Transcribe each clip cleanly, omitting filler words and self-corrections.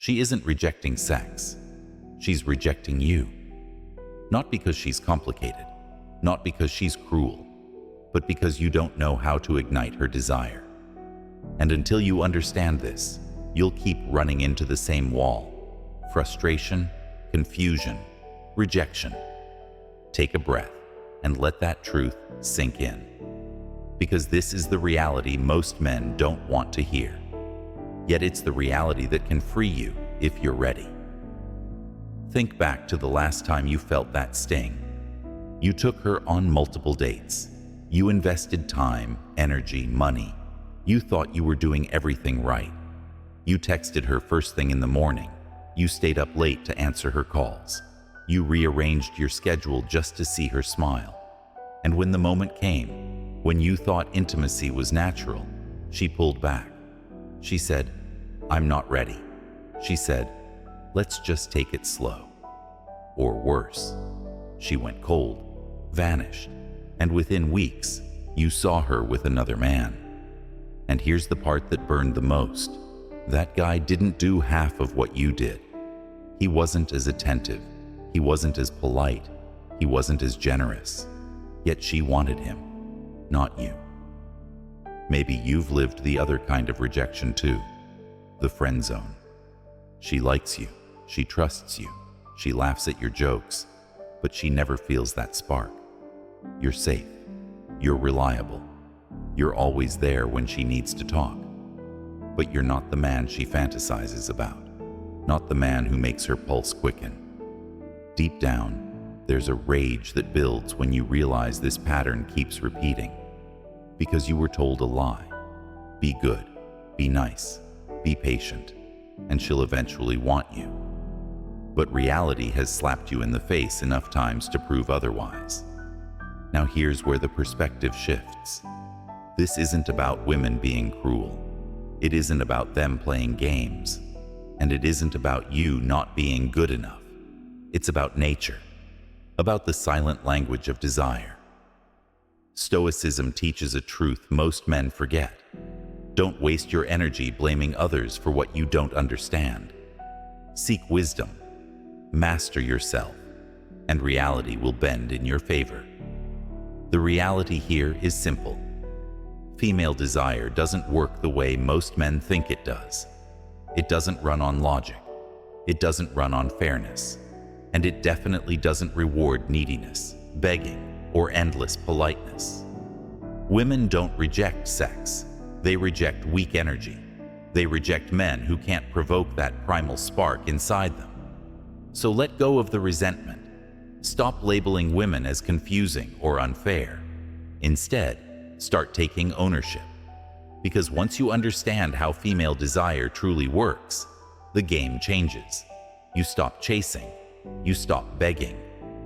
She isn't rejecting sex. She's rejecting you. Not because she's complicated, not because she's cruel, but because you don't know how to ignite her desire. And until you understand this, you'll keep running into the same wall: frustration, confusion, rejection. Take a breath and let that truth sink in. Because this is the reality most men don't want to hear. Yet it's the reality that can free you if you're ready. Think back to the last time you felt that sting. You took her on multiple dates. You invested time, energy, money. You thought you were doing everything right. You texted her first thing in the morning. You stayed up late to answer her calls. You rearranged your schedule just to see her smile. And when the moment came, when you thought intimacy was natural, she pulled back. She said, "I'm not ready." She said, "Let's just take it slow." Or worse, she went cold, vanished, and within weeks, you saw her with another man. And here's the part that burned the most. That guy didn't do half of what you did. He wasn't as attentive. He wasn't as polite. He wasn't as generous. Yet she wanted him, not you. Maybe you've lived the other kind of rejection too, the friend zone. She likes you, she trusts you, she laughs at your jokes, but she never feels that spark. You're safe, you're reliable, you're always there when she needs to talk. But you're not the man she fantasizes about, not the man who makes her pulse quicken. Deep down, there's a rage that builds when you realize this pattern keeps repeating. Because you were told a lie. Be good, be nice, be patient, and she'll eventually want you. But reality has slapped you in the face enough times to prove otherwise. Now here's where the perspective shifts. This isn't about women being cruel. It isn't about them playing games. And it isn't about you not being good enough. It's about nature, about the silent language of desire. Stoicism teaches a truth most men forget. Don't waste your energy blaming others for what you don't understand. Seek wisdom, master yourself, and reality will bend in your favor. The reality here is simple. Female desire doesn't work the way most men think it does. It doesn't run on logic. It doesn't run on fairness. And it definitely doesn't reward neediness, begging, or endless politeness. Women don't reject sex. They reject weak energy. They reject men who can't provoke that primal spark inside them. So let go of the resentment. Stop labeling women as confusing or unfair. Instead, start taking ownership. Because once you understand how female desire truly works, the game changes. You stop chasing. You stop begging.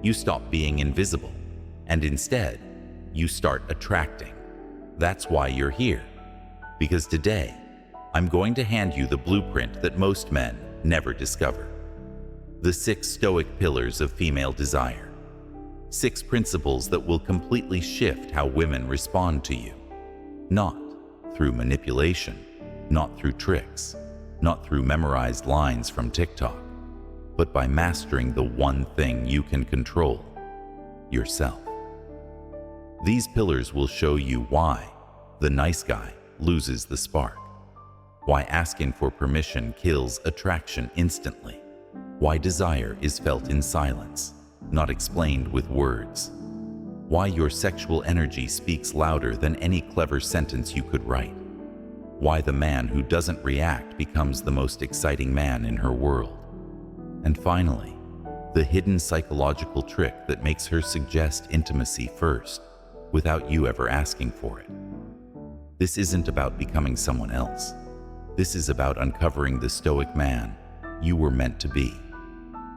You stop being invisible. And instead, you start attracting. That's why you're here. Because today, I'm going to hand you the blueprint that most men never discover. The 6 Stoic pillars of female desire. 6 principles that will completely shift how women respond to you. Not through manipulation, not through tricks, not through memorized lines from TikTok, but by mastering the one thing you can control: yourself. These pillars will show you why the nice guy loses the spark, why asking for permission kills attraction instantly, why desire is felt in silence, not explained with words, why your sexual energy speaks louder than any clever sentence you could write, why the man who doesn't react becomes the most exciting man in her world, and finally, the hidden psychological trick that makes her suggest intimacy first, without you ever asking for it. This isn't about becoming someone else. This is about uncovering the stoic man you were meant to be.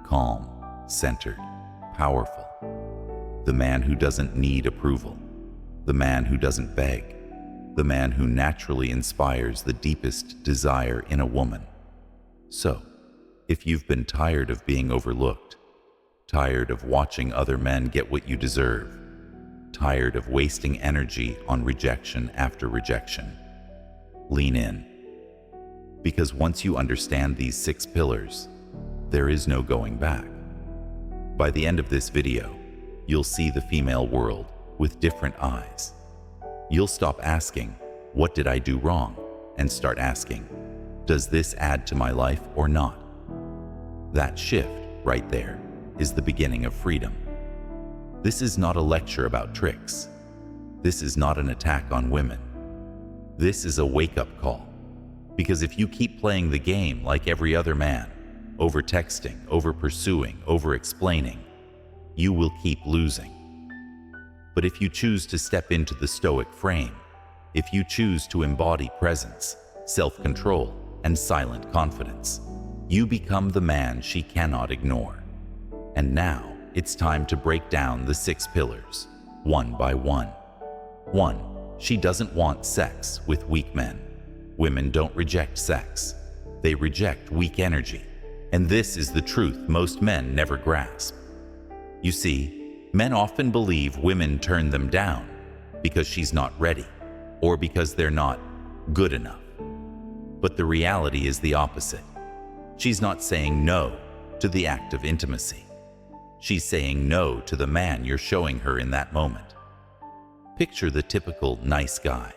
Calm, centered, powerful. The man who doesn't need approval. The man who doesn't beg. The man who naturally inspires the deepest desire in a woman. So, if you've been tired of being overlooked, tired of watching other men get what you deserve, tired of wasting energy on rejection after rejection, lean in. Because once you understand these 6 pillars, there is no going back. By the end of this video, you'll see the female world with different eyes. You'll stop asking, "What did I do wrong?" and start asking, "Does this add to my life or not?" That shift right there is the beginning of freedom. This is not a lecture about tricks. This is not an attack on women. This is a wake-up call. Because if you keep playing the game like every other man, over-texting, over-pursuing, over-explaining, you will keep losing. But if you choose to step into the Stoic frame, if you choose to embody presence, self-control, and silent confidence, you become the man she cannot ignore. And now, it's time to break down the 6 pillars, one by one. 1. She doesn't want sex with weak men. Women don't reject sex. They reject weak energy. And this is the truth most men never grasp. You see, men often believe women turn them down because she's not ready, or because they're not good enough. But the reality is the opposite. She's not saying no to the act of intimacy. She's saying no to the man you're showing her in that moment. Picture the typical nice guy.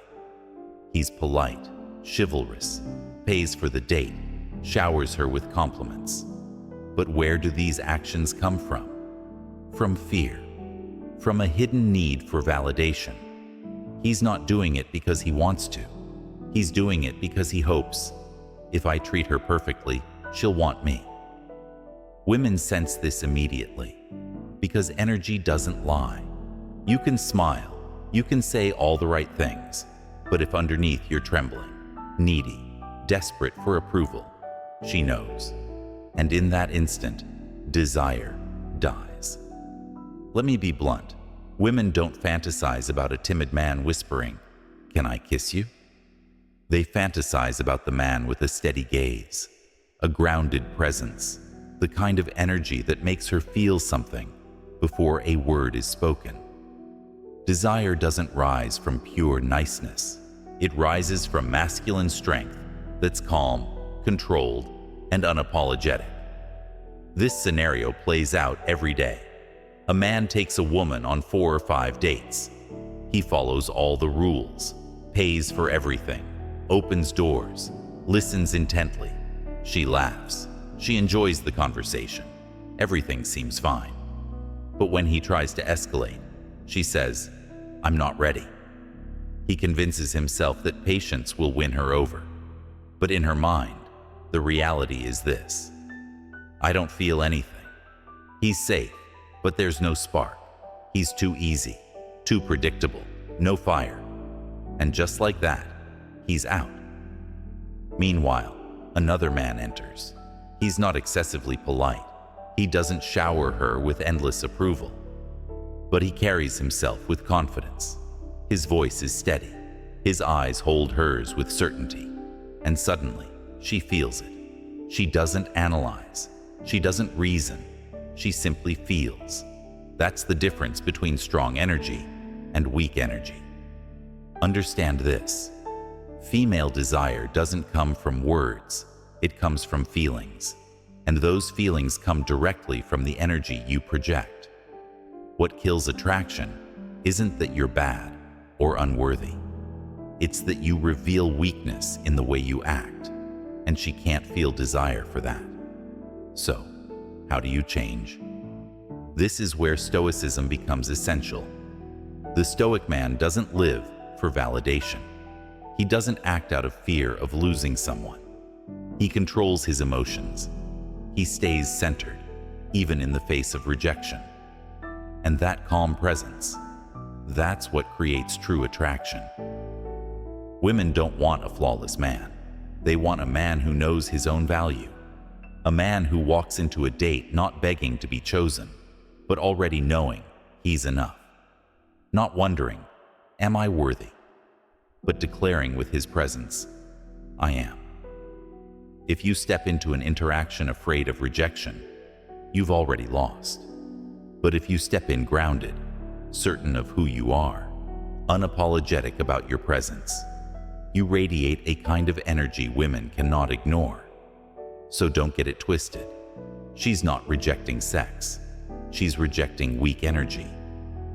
He's polite, chivalrous, pays for the date, showers her with compliments. But where do these actions come from? From fear, from a hidden need for validation. He's not doing it because he wants to. He's doing it because he hopes, if I treat her perfectly, she'll want me. Women sense this immediately, because energy doesn't lie. You can smile, you can say all the right things, but if underneath you're trembling, needy, desperate for approval, she knows. And in that instant, desire dies. Let me be blunt. Women don't fantasize about a timid man whispering, "Can I kiss you?" They fantasize about the man with a steady gaze, a grounded presence, the kind of energy that makes her feel something before a word is spoken. Desire doesn't rise from pure niceness. It rises from masculine strength that's calm, controlled, and unapologetic. This scenario plays out every day. A man takes a woman on 4 or 5 dates. He follows all the rules, pays for everything, opens doors, listens intently. She laughs. She enjoys the conversation. Everything seems fine. But when he tries to escalate, she says, "I'm not ready." He convinces himself that patience will win her over. But in her mind, the reality is this: I don't feel anything. He's safe, but there's no spark. He's too easy, too predictable, no fire. And just like that, he's out. Meanwhile, another man enters. He's not excessively polite. He doesn't shower her with endless approval. But he carries himself with confidence. His voice is steady. His eyes hold hers with certainty. And suddenly, she feels it. She doesn't analyze. She doesn't reason. She simply feels. That's the difference between strong energy and weak energy. Understand this. Female desire doesn't come from words. It comes from feelings. And those feelings come directly from the energy you project. What kills attraction isn't that you're bad or unworthy. It's that you reveal weakness in the way you act, and she can't feel desire for that. So, how do you change? This is where Stoicism becomes essential. The Stoic man doesn't live for validation. He doesn't act out of fear of losing someone. He controls his emotions. He stays centered, even in the face of rejection. And that calm presence, that's what creates true attraction. Women don't want a flawless man. They want a man who knows his own value. A man who walks into a date not begging to be chosen, but already knowing he's enough. Not wondering, "Am I worthy?" but declaring with his presence, "I am." If you step into an interaction afraid of rejection, you've already lost. But if you step in grounded, certain of who you are, unapologetic about your presence, You radiate a kind of energy women cannot ignore. So don't get it twisted. She's not rejecting sex. She's rejecting weak energy.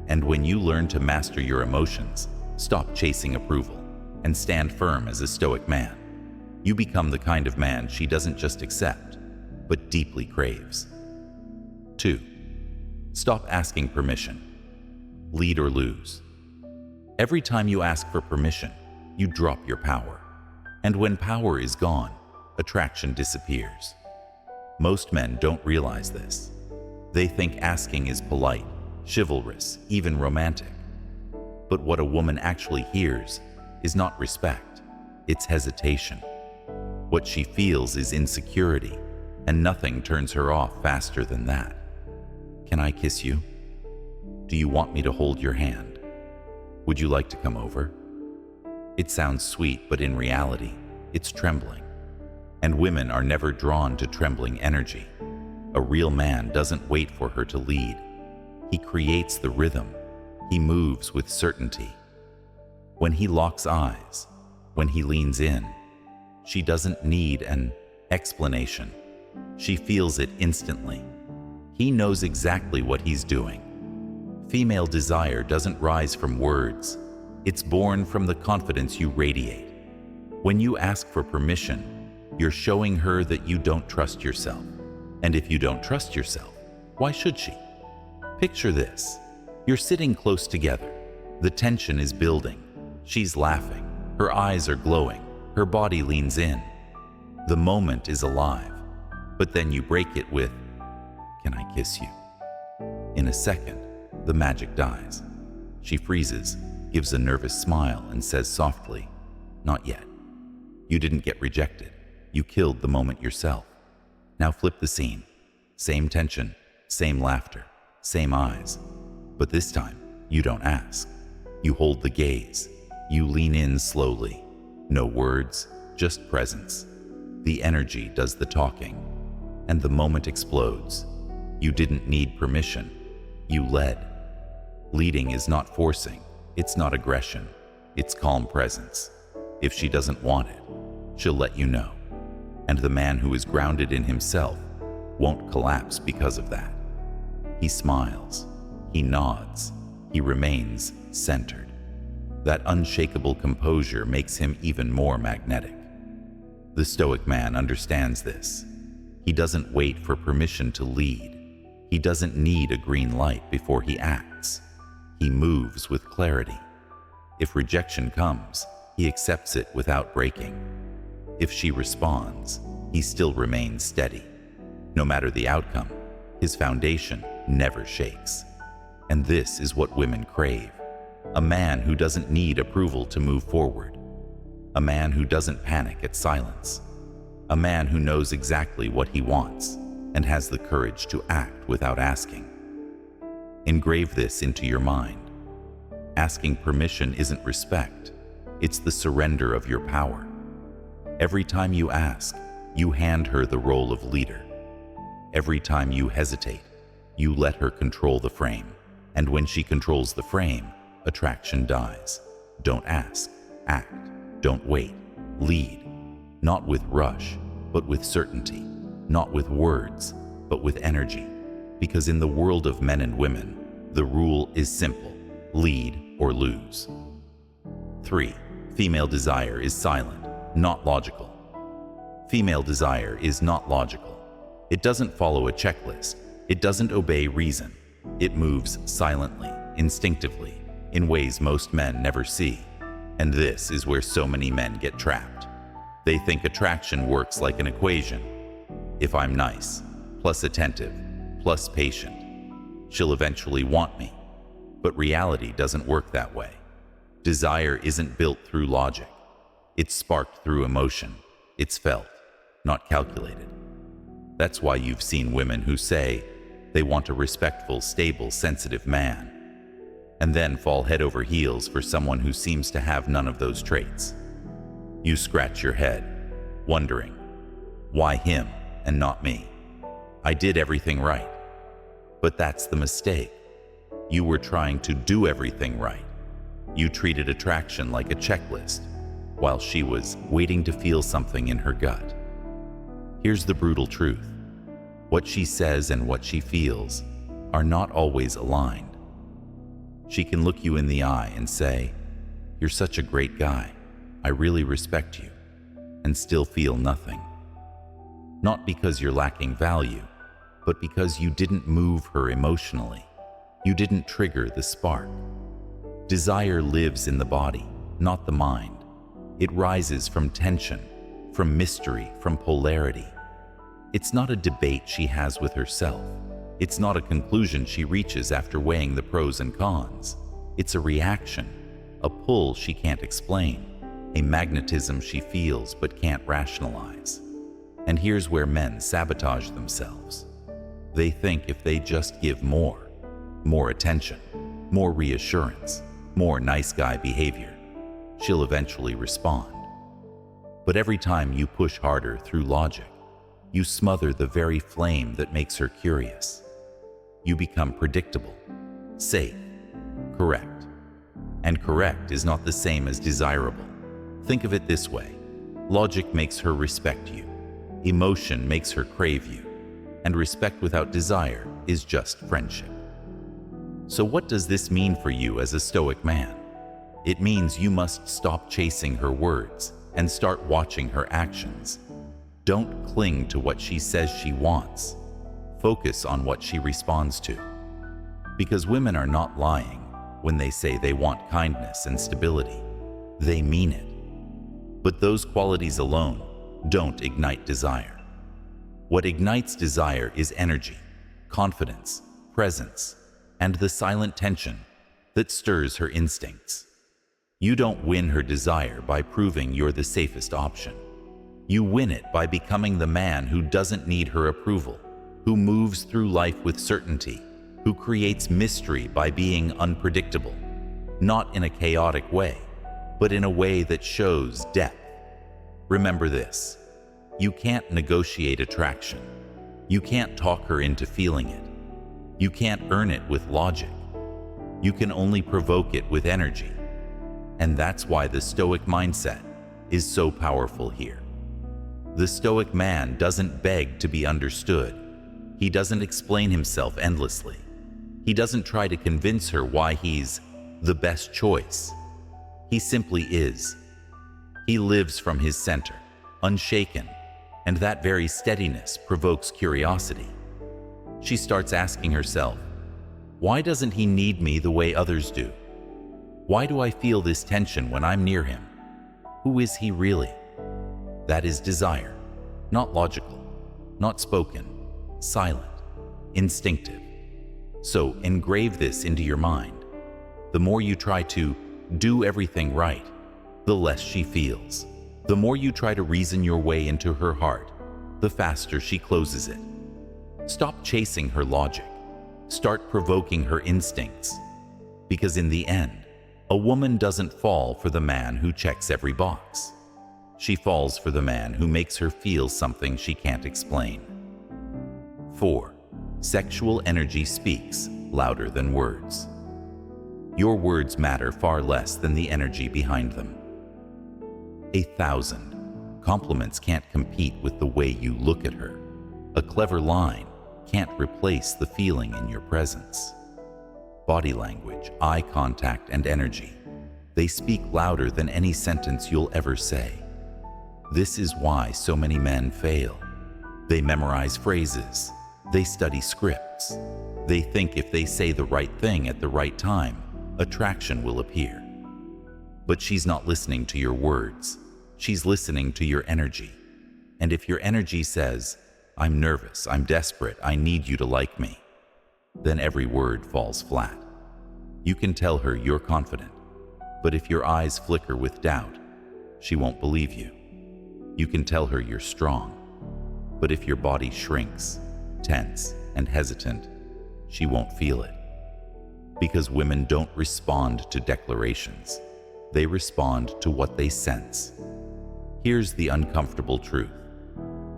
And when you learn to master your emotions, stop chasing approval, and stand firm as a Stoic man, you become the kind of man she doesn't just accept, but deeply craves. 2. Stop asking permission. Lead or lose. Every time you ask for permission, you drop your power. And when power is gone, attraction disappears. Most men don't realize this. They think asking is polite, chivalrous, even romantic. But what a woman actually hears is not respect, it's hesitation. What she feels is insecurity, and nothing turns her off faster than that. Can I kiss you? Do you want me to hold your hand? Would you like to come over? It sounds sweet, but in reality, it's trembling. And women are never drawn to trembling energy. A real man doesn't wait for her to lead. He creates the rhythm. He moves with certainty. When he locks eyes, when he leans in, she doesn't need an explanation. She feels it instantly. He knows exactly what he's doing. Female desire doesn't rise from words. It's born from the confidence you radiate. When you ask for permission, you're showing her that you don't trust yourself. And if you don't trust yourself, why should she? Picture this. You're sitting close together. The tension is building. She's laughing. Her eyes are glowing. Her body leans in. The moment is alive. But then you break it with, "Can I kiss you?" In a second, the magic dies. She freezes, gives a nervous smile, and says softly, "Not yet. You didn't get rejected. You killed the moment yourself. Now flip the scene. Same tension, same laughter, same eyes. But this time, you don't ask. You hold the gaze. You lean in slowly. No words, just presence. The energy does the talking. And the moment explodes. You didn't need permission. You led. Leading is not forcing. It's not aggression. It's calm presence. If she doesn't want it, she'll let you know. And the man who is grounded in himself won't collapse because of that. He smiles. He nods. He remains centered. That unshakable composure makes him even more magnetic. The Stoic man understands this. He doesn't wait for permission to lead. He doesn't need a green light before he acts. He moves with clarity. If rejection comes, he accepts it without breaking. If she responds, he still remains steady. No matter the outcome, his foundation never shakes. And this is what women crave. A man who doesn't need approval to move forward. A man who doesn't panic at silence. A man who knows exactly what he wants and has the courage to act without asking. Engrave this into your mind. Asking permission isn't respect. It's the surrender of your power. Every time you ask, you hand her the role of leader. Every time you hesitate, you let her control the frame. And when she controls the frame, attraction dies. Don't ask, act. Don't wait, lead. Not with rush, but with certainty. Not with words, but with energy. Because in the world of men and women, the rule is simple: lead or lose. 3. Female desire is silent, not logical. Female desire is not logical. It doesn't follow a checklist. It doesn't obey reason. It moves silently, instinctively, in ways most men never see. And this is where so many men get trapped. They think attraction works like an equation. If I'm nice, plus attentive, plus patient, she'll eventually want me. But reality doesn't work that way. Desire isn't built through logic. It's sparked through emotion. It's felt, not calculated. That's why you've seen women who say they want a respectful, stable, sensitive man, and then fall head over heels for someone who seems to have none of those traits. You scratch your head, wondering, why him and not me? I did everything right. But that's the mistake. You were trying to do everything right. You treated attraction like a checklist. while she was waiting to feel something in her gut. Here's the brutal truth. What she says and what she feels are not always aligned. She can look you in the eye and say, "You're such a great guy. I really respect you," and still feel nothing. Not because you're lacking value, but because you didn't move her emotionally. You didn't trigger the spark. Desire lives in the body, not the mind. It rises from tension, from mystery, from polarity. It's not a debate she has with herself. It's not a conclusion she reaches after weighing the pros and cons. It's a reaction, a pull she can't explain, a magnetism she feels but can't rationalize. And here's where men sabotage themselves. They think if they just give more attention, more reassurance, more nice guy behavior, she'll eventually respond. But every time you push harder through logic, you smother the very flame that makes her curious. You become predictable, safe, correct. And correct is not the same as desirable. Think of it this way. Logic makes her respect you. Emotion makes her crave you. And respect without desire is just friendship. So what does this mean for you as a Stoic man? It means you must stop chasing her words and start watching her actions. Don't cling to what she says she wants. Focus on what she responds to. Because women are not lying when they say they want kindness and stability. They mean it. But those qualities alone don't ignite desire. What ignites desire is energy, confidence, presence, and the silent tension that stirs her instincts. You don't win her desire by proving you're the safest option. You win it by becoming the man who doesn't need her approval, who moves through life with certainty, who creates mystery by being unpredictable, not in a chaotic way, but in a way that shows depth. Remember this: you can't negotiate attraction. You can't talk her into feeling it. You can't earn it with logic. You can only provoke it with energy. And that's why the Stoic mindset is so powerful here. The Stoic man doesn't beg to be understood. He doesn't explain himself endlessly. He doesn't try to convince her why he's the best choice. He simply is. He lives from his center, unshaken, and that very steadiness provokes curiosity. She starts asking herself, why doesn't he need me the way others do? Why do I feel this tension when I'm near him? Who is he really? That is desire, not logical, not spoken, silent, instinctive. So engrave this into your mind. The more you try to do everything right, the less she feels. The more you try to reason your way into her heart, the faster she closes it. Stop chasing her logic. Start provoking her instincts. Because in the end, a woman doesn't fall for the man who checks every box. She falls for the man who makes her feel something she can't explain. 4. Sexual energy speaks louder than words. Your words matter far less than the energy behind them. 1,000 compliments can't compete with the way you look at her. A clever line can't replace the feeling in your presence. Body language, eye contact, and energy, they speak louder than any sentence you'll ever say. This is why so many men fail. They memorize phrases. They study scripts. They think if they say the right thing at the right time, attraction will appear. But she's not listening to your words. She's listening to your energy. And if your energy says, I'm nervous, I'm desperate, I need you to like me, then every word falls flat. You can tell her you're confident, but if your eyes flicker with doubt, she won't believe you. You can tell her you're strong, but if your body shrinks, tense, and hesitant, she won't feel it. Because women don't respond to declarations. They respond to what they sense. Here's the uncomfortable truth.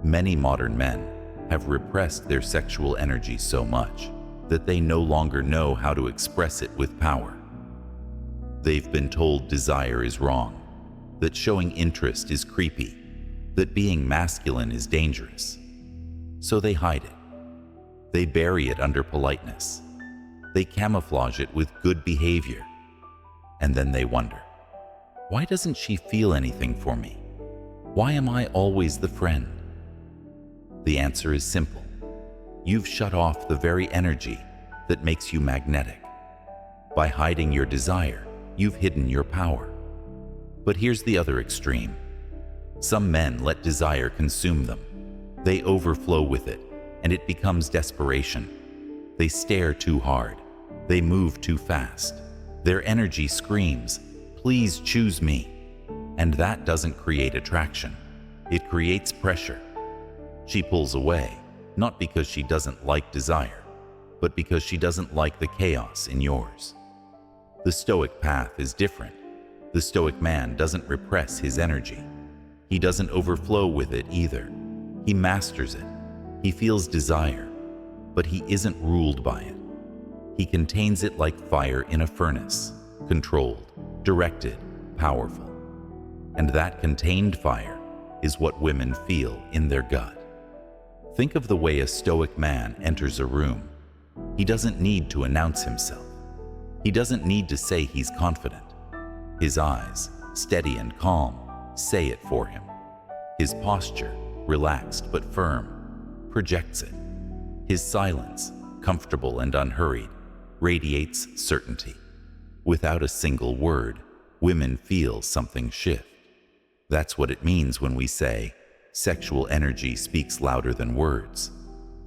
Many modern men have repressed their sexual energy so much that they no longer know how to express it with power. They've been told desire is wrong, that showing interest is creepy, that being masculine is dangerous. So they hide it. They bury it under politeness. They camouflage it with good behavior. And then they wonder, why doesn't she feel anything for me? Why am I always the friend? The answer is simple. You've shut off the very energy that makes you magnetic. By hiding your desire, you've hidden your power. But here's the other extreme. Some men let desire consume them. They overflow with it, and it becomes desperation. They stare too hard. They move too fast. Their energy screams, "Please choose me." And that doesn't create attraction. It creates pressure. She pulls away, not because she doesn't like desire, but because she doesn't like the chaos in yours. The Stoic path is different. The Stoic man doesn't repress his energy. He doesn't overflow with it either. He masters it. He feels desire, but he isn't ruled by it. He contains it like fire in a furnace, controlled, directed, powerful. And that contained fire is what women feel in their gut. Think of the way a Stoic man enters a room. He doesn't need to announce himself. He doesn't need to say he's confident. His eyes, steady and calm, say it for him. His posture, relaxed but firm, projects it. His silence, comfortable and unhurried, radiates certainty. Without a single word, women feel something shift. That's what it means when we say, sexual energy speaks louder than words.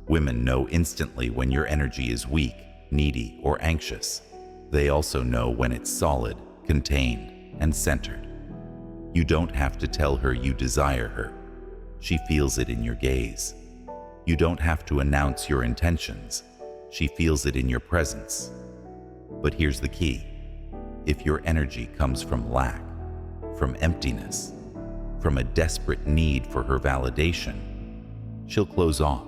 Women know instantly when your energy is weak, needy, or anxious. They also know when it's solid, contained, and centered. You don't have to tell her you desire her. She feels it in your gaze. You don't have to announce your intentions. She feels it in your presence. But here's the key. If your energy comes from lack, from emptiness, from a desperate need for her validation, she'll close off.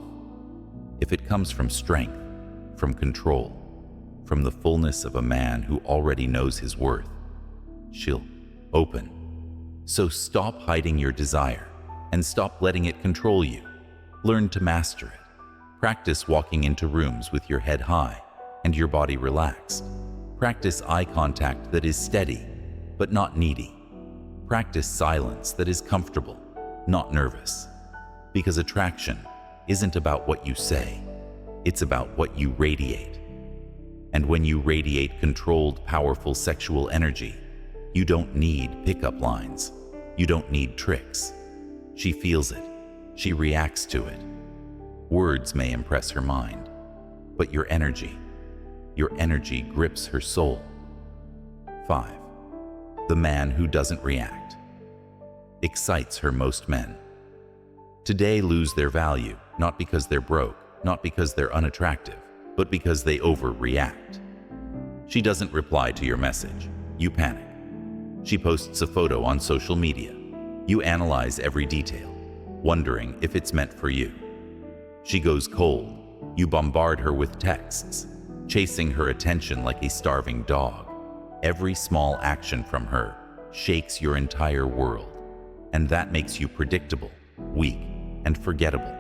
If it comes from strength, from control, from the fullness of a man who already knows his worth, she'll open. So stop hiding your desire and stop letting it control you. Learn to master it. Practice walking into rooms with your head high and your body relaxed. Practice eye contact that is steady, but not needy. Practice silence that is comfortable, not nervous. Because attraction isn't about what you say, it's about what you radiate. And when you radiate controlled, powerful sexual energy, you don't need pickup lines. You don't need tricks. She feels it. She reacts to it. Words may impress her mind, but your energy grips her soul. 5. The man who doesn't react excites her. Most men today lose their value, not because they're broke, not because they're unattractive, but because they overreact. She doesn't reply to your message. You panic. She posts a photo on social media. You analyze every detail, wondering if it's meant for you. She goes cold. You bombard her with texts, chasing her attention like a starving dog. Every small action from her shakes your entire world, and that makes you predictable, weak, and forgettable.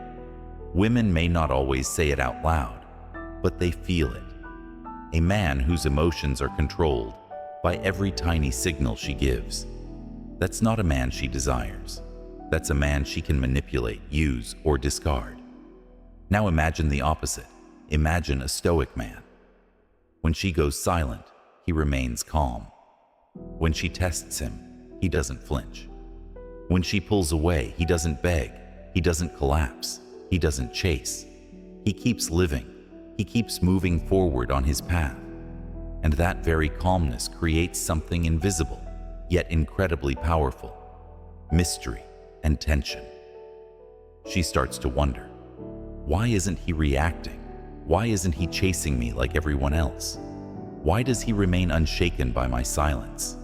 Women may not always say it out loud, but they feel it. A man whose emotions are controlled by every tiny signal she gives, that's not a man she desires. That's a man she can manipulate, use, or discard. Now imagine the opposite. Imagine a Stoic man. When she goes silent, he remains calm. When she tests him, he doesn't flinch. When she pulls away, he doesn't beg. He doesn't collapse. He doesn't chase. He keeps living. He keeps moving forward on his path. And that very calmness creates something invisible, yet incredibly powerful: mystery and tension. She starts to wonder, why isn't he reacting? Why isn't he chasing me like everyone else? Why does he remain unshaken by my silence?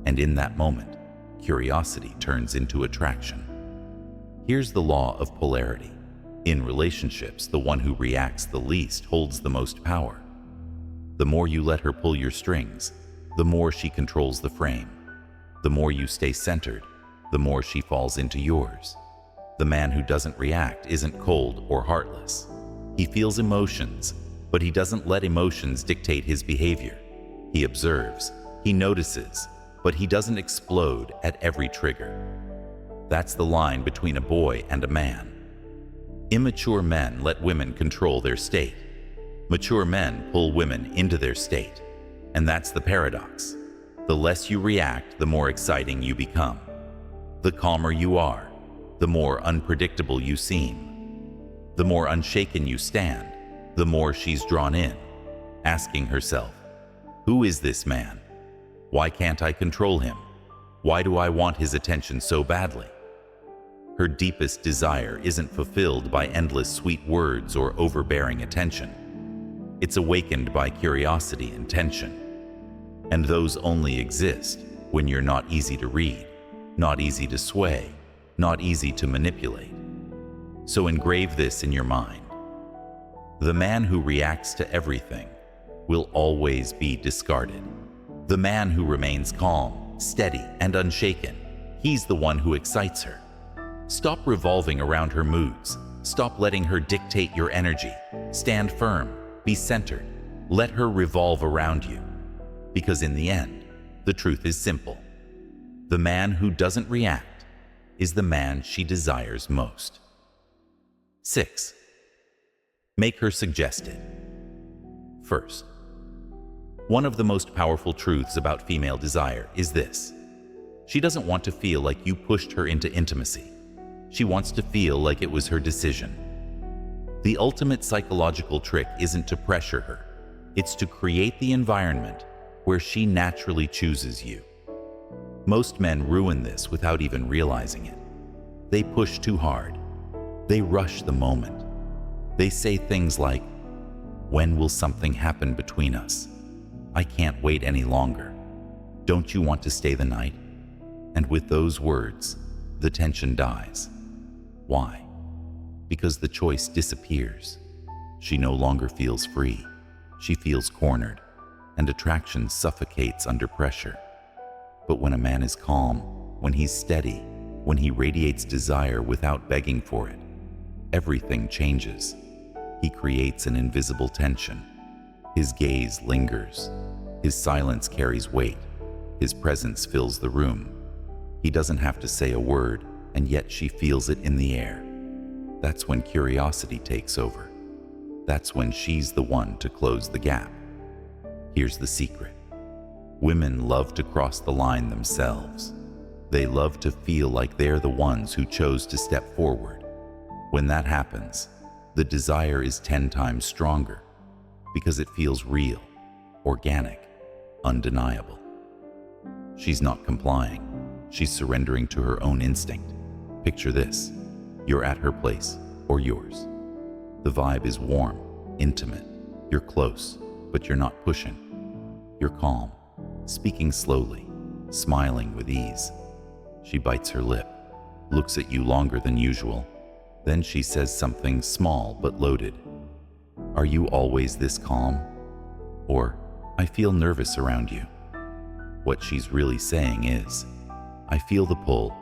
And in that moment, curiosity turns into attraction. Here's the law of polarity. In relationships, the one who reacts the least holds the most power. The more you let her pull your strings, the more she controls the frame. The more you stay centered, the more she falls into yours. The man who doesn't react isn't cold or heartless. He feels emotions, but he doesn't let emotions dictate his behavior. He observes, he notices, but he doesn't explode at every trigger. That's the line between a boy and a man. Immature men let women control their state. Mature men pull women into their state. And that's the paradox. The less you react, the more exciting you become. The calmer you are, the more unpredictable you seem. The more unshaken you stand, the more she's drawn in, asking herself, who is this man? Why can't I control him? Why do I want his attention so badly? Her deepest desire isn't fulfilled by endless sweet words or overbearing attention. It's awakened by curiosity and tension. And those only exist when you're not easy to read, not easy to sway, not easy to manipulate. So engrave this in your mind. The man who reacts to everything will always be discarded. The man who remains calm, steady, and unshaken, he's the one who excites her. Stop revolving around her moods. Stop letting her dictate your energy. Stand firm, be centered. Let her revolve around you. Because in the end, the truth is simple. The man who doesn't react is the man she desires most. 6. Make her suggested. First, one of the most powerful truths about female desire is this. She doesn't want to feel like you pushed her into intimacy. She wants to feel like it was her decision. The ultimate psychological trick isn't to pressure her. It's to create the environment where she naturally chooses you. Most men ruin this without even realizing it. They push too hard. They rush the moment. They say things like, "When will something happen between us? I can't wait any longer. Don't you want to stay the night?" And with those words, the tension dies. Why? Because the choice disappears. She no longer feels free. She feels cornered, and attraction suffocates under pressure. But when a man is calm, when he's steady, when he radiates desire without begging for it, everything changes. He creates an invisible tension. His gaze lingers. His silence carries weight. His presence fills the room. He doesn't have to say a word, and yet she feels it in the air. That's when curiosity takes over. That's when she's the one to close the gap. Here's the secret. Women love to cross the line themselves. They love to feel like they're the ones who chose to step forward. When that happens, the desire is 10 times stronger because it feels real, organic, undeniable. She's not complying. She's surrendering to her own instinct. Picture this. You're at her place or yours. The vibe is warm, intimate. You're close, but you're not pushing. You're calm, speaking slowly, smiling with ease. She bites her lip, looks at you longer than usual. Then she says something small but loaded. "Are you always this calm?" Or, "I feel nervous around you." What she's really saying is, "I feel the pull,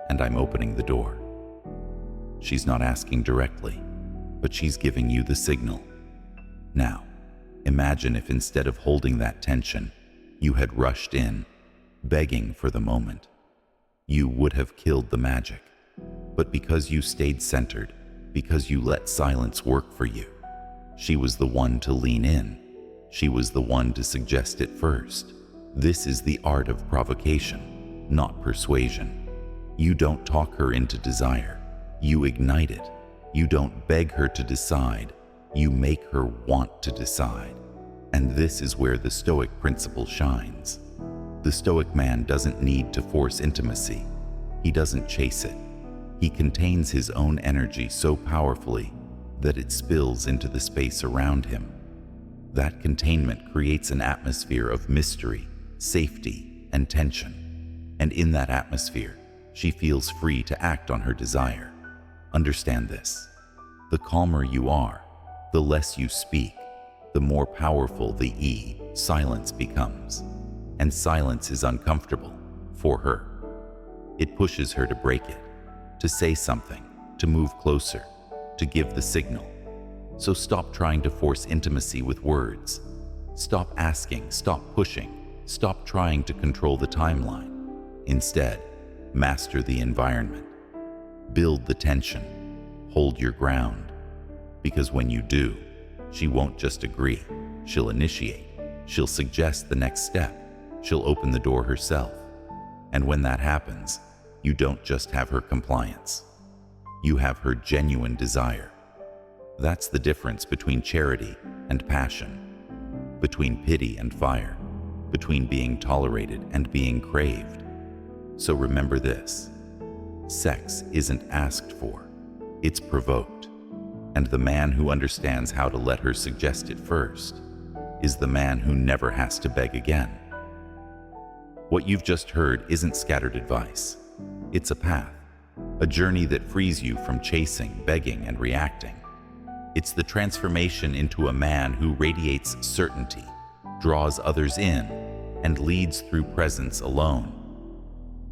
and I'm opening the door." She's not asking directly, but she's giving you the signal. Now, imagine if instead of holding that tension, you had rushed in, begging for the moment. You would have killed the magic. But because you stayed centered, because you let silence work for you, she was the one to lean in. She was the one to suggest it first. This is the art of provocation, not persuasion. You don't talk her into desire. You ignite it. You don't beg her to decide. You make her want to decide. And this is where the Stoic principle shines. The Stoic man doesn't need to force intimacy. He doesn't chase it. He contains his own energy so powerfully that it spills into the space around him. That containment creates an atmosphere of mystery, safety, and tension. And in that atmosphere, she feels free to act on her desire. Understand this. The calmer you are, the less you speak, the more powerful the silence becomes. And silence is uncomfortable, for her. It pushes her to break it, to say something, to move closer, to give the signal. So stop trying to force intimacy with words. Stop asking, stop pushing, stop trying to control the timeline. Instead, master the environment. Build the tension. Hold your ground. Because when you do, she won't just agree. She'll initiate. She'll suggest the next step. She'll open the door herself. And when that happens, you don't just have her compliance. You have her genuine desire. That's the difference between charity and passion, between pity and fire, between being tolerated and being craved. So remember this: sex isn't asked for, it's provoked. And the man who understands how to let her suggest it first is the man who never has to beg again. What you've just heard isn't scattered advice. It's a path, a journey that frees you from chasing, begging, and reacting. It's the transformation into a man who radiates certainty, draws others in, and leads through presence alone.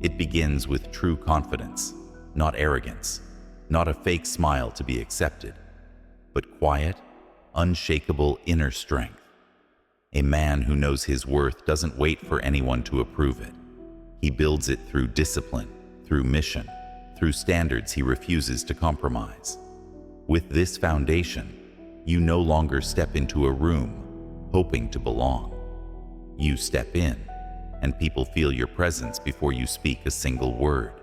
It begins with true confidence, not arrogance, not a fake smile to be accepted, but quiet, unshakable inner strength. A man who knows his worth doesn't wait for anyone to approve it. He builds it through discipline, through mission, through standards he refuses to compromise. With this foundation, you no longer step into a room hoping to belong. You step in, and people feel your presence before you speak a single word.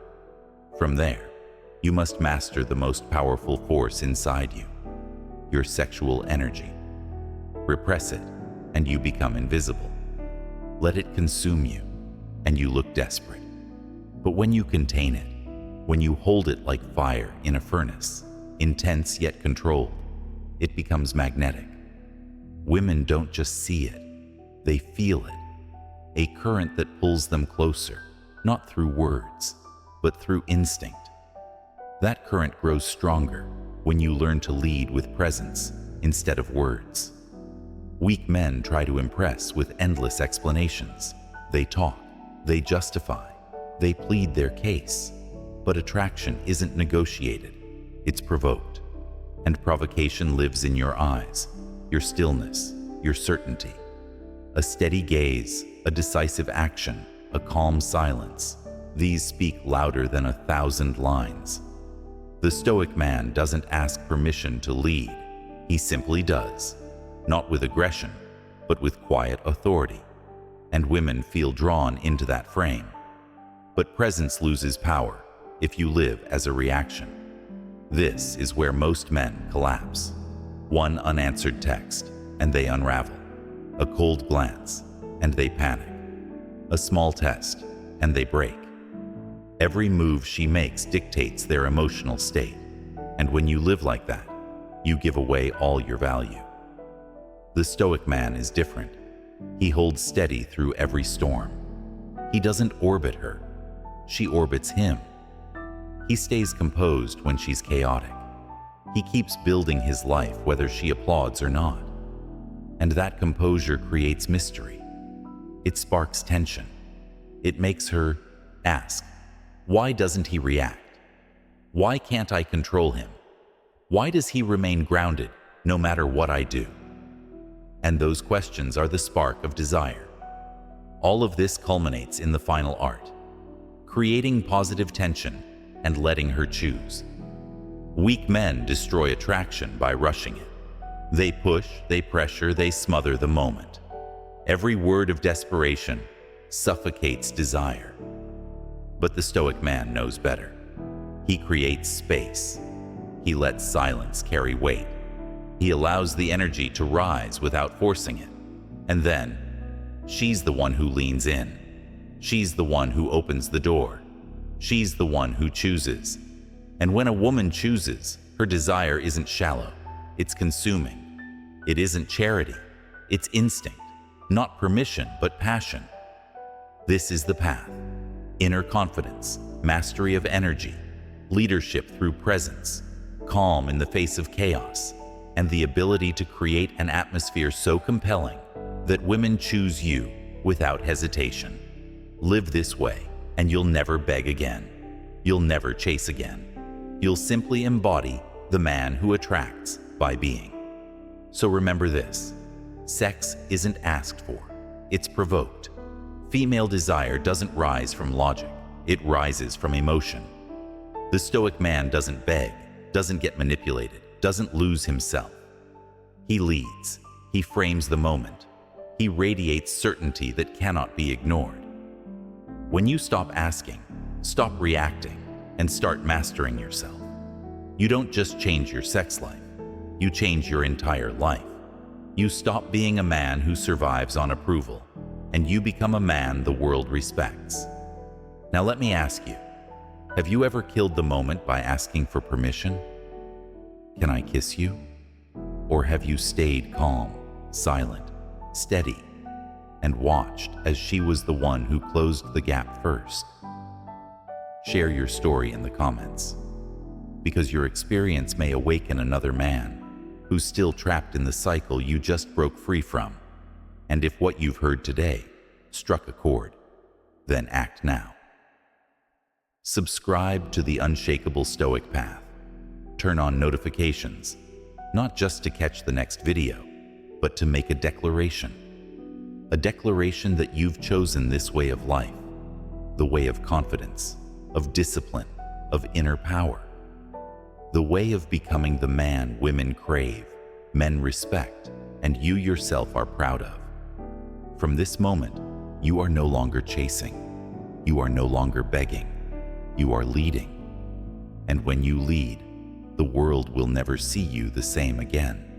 From there, you must master the most powerful force inside you, your sexual energy. Repress it, and you become invisible. Let it consume you, and you look desperate. But when you contain it, when you hold it like fire in a furnace, intense yet controlled, it becomes magnetic. Women don't just see it, they feel it. A current that pulls them closer, not through words, but through instinct. That current grows stronger when you learn to lead with presence instead of words. Weak men try to impress with endless explanations. They talk, they justify, they plead their case. But attraction isn't negotiated, it's provoked. And provocation lives in your eyes, your stillness, your certainty. A steady gaze, a decisive action, a calm silence. These speak louder than 1,000 lines. The Stoic man doesn't ask permission to lead. He simply does. Not with aggression, but with quiet authority. And women feel drawn into that frame. But presence loses power if you live as a reaction. This is where most men collapse. One unanswered text, and they unravel. A cold glance, and they panic. A small test, and they break. Every move she makes dictates their emotional state. And when you live like that, you give away all your value. The Stoic man is different. He holds steady through every storm. He doesn't orbit her. She orbits him. He stays composed when she's chaotic. He keeps building his life whether she applauds or not. And that composure creates mystery. It sparks tension. It makes her ask, why doesn't he react? Why can't I control him? Why does he remain grounded no matter what I do? And those questions are the spark of desire. All of this culminates in the final art, creating positive tension and letting her choose. Weak men destroy attraction by rushing it. They push, they pressure, they smother the moment. Every word of desperation suffocates desire. But the Stoic man knows better. He creates space. He lets silence carry weight. He allows the energy to rise without forcing it. And then, she's the one who leans in. She's the one who opens the door. She's the one who chooses. And when a woman chooses, her desire isn't shallow. It's consuming. It isn't charity. It's instinct. Not permission, but passion. This is the path. Inner confidence, mastery of energy, leadership through presence, calm in the face of chaos, and the ability to create an atmosphere so compelling that women choose you without hesitation. Live this way, and you'll never beg again. You'll never chase again. You'll simply embody the man who attracts by being. So remember this: sex isn't asked for, it's provoked. Female desire doesn't rise from logic, it rises from emotion. The Stoic man doesn't beg, doesn't get manipulated, doesn't lose himself. He leads, he frames the moment, he radiates certainty that cannot be ignored. When you stop asking, stop reacting, and start mastering yourself, you don't just change your sex life, you change your entire life. You stop being a man who survives on approval, and you become a man the world respects. Now let me ask you, have you ever killed the moment by asking for permission? Can I kiss you? Or have you stayed calm, silent, steady, and watched as she was the one who closed the gap first? Share your story in the comments, because your experience may awaken another man who's still trapped in the cycle you just broke free from. And if what you've heard today struck a chord, then act now. Subscribe to the Unshakable Stoic Path. Turn on notifications, not just to catch the next video, but to make a declaration. A declaration that you've chosen this way of life, the way of confidence, of discipline, of inner power. The way of becoming the man women crave, men respect, and you yourself are proud of. From this moment, you are no longer chasing. You are no longer begging. You are leading. And when you lead, the world will never see you the same again.